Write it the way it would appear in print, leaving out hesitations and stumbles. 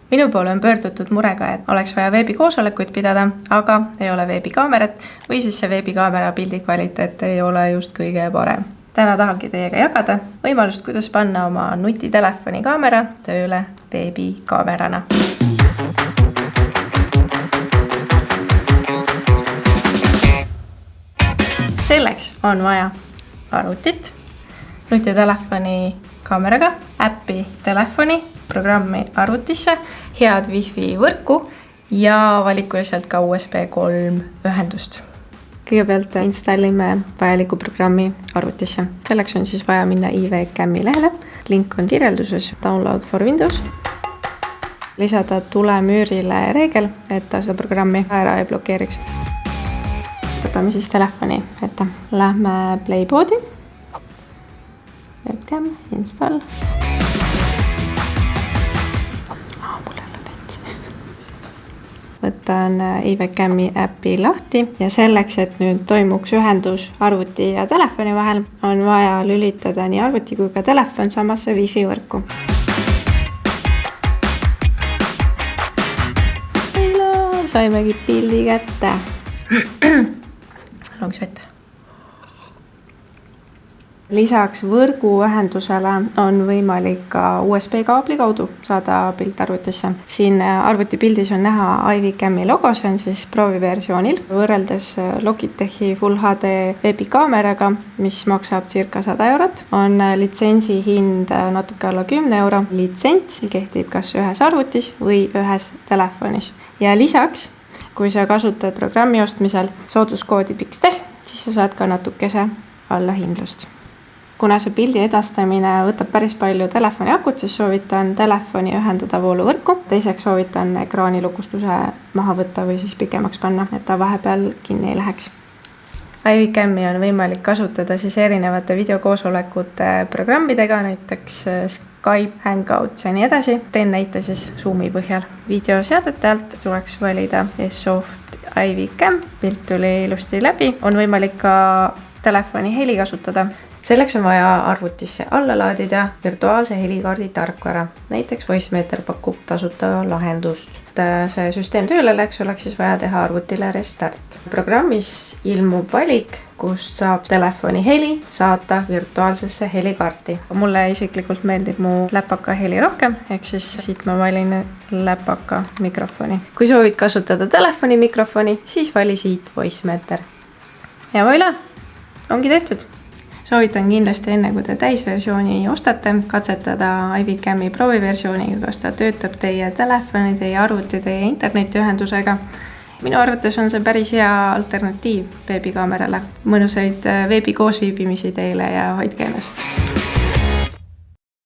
Minu poole on pöördutud murega, et oleks vaja veebikoosolekuid pidada, aga ei ole veebikaamerat või siis see veebikaamera pildi kvaliteet ei ole just kõige parem. Täna tahangi teiega jagada võimalust, kuidas panna oma nutitelefoni kaamera tööle veebikaamerana. Selleks on vaja arvutit, nutitelefoni kaameraga, äppi telefoni, programmi arvutisse, head Wi-Fi võrku ja valikuliselt ka USB 3 ühendust. Kõigepealt installime vajaliku programmi arvutisse. Selleks on siis vaja minna iWebcami lehele. Link on kirjelduses Download for Windows. Lisada tulemüürile reegel, et ta seda programmi ära ei blokeeriks. Võtame siis telefoni ette. Lähme Playboardi. Webcam, install. Võtan iWebcami äpi lahti ja selleks, et nüüd toimuks ühendus arvuti ja telefoni vahel, on vaja lülitada nii arvuti kui ka telefon samasse Wi-Fi võrku. Saimegi pildi kätte. Lonks vette. Lisaks võrguühendusele on võimalik ka USB kaabli kaudu saada pilt arvutisse. Siin arvuti pildis on näha iWebcami logo, see on siis prooviversioonil. Võrreldes Logitechi Full HD veebikaameraga, mis maksab circa 100 €, on litsentsi hind natuke alla 10 €. Litsents kehtib kas ühes arvutis või ühes telefonis. Ja lisaks, kui sa kasutad programmi ostmisel sooduskoodi PIXTEH, siis sa saad ka natukese allahindlust. Kuna see pildi edastamine võtab päris palju telefoni akut, siis soovitan telefoni ühendada vooluvõrku. Teiseks soovitan ekraani lukustuse maha võtta või siis pikemaks panna, et ta vahepeal kinni ei läheks. iWebcami on võimalik kasutada siis erinevate videokoosolekute programmidega, näiteks Skype, Hangouts ja nii edasi. Teen näite siis Zoomi põhjal. Videoseadete alt tuleks valida S-Soft iWebcam. Pilt tuli ilusti läbi. On võimalik ka telefoni heli kasutada. Selleks on vaja arvutisse alla laadida virtuaalse helikaardi tarkvara. Näiteks Voicemeeter pakub tasuta lahendust. See süsteem tööle läks, oleks siis vaja teha arvutile restart. Programmis ilmub valik, kust saab telefoni heli saata virtuaalsesse helikaarti. Mulle isiklikult meeldib mu läpaka heli rohkem, ehk siis siit ma valin läpaka mikrofoni. Kui soovid kasutada telefoni mikrofoni, siis vali siit Voicemeeter. Ja voila, ongi tehtud. Soovitan kindlasti enne, kui te täisversiooni ostate, katsetada iWebcami prooviversiooniga, kas ta töötab teie telefoni, teie arvuti, teie internetiühendusega. Minu arvates on see päris hea alternatiiv veebikaamerale. Mõnusaid veebi koosviibimisi teile ja hoidke ennast!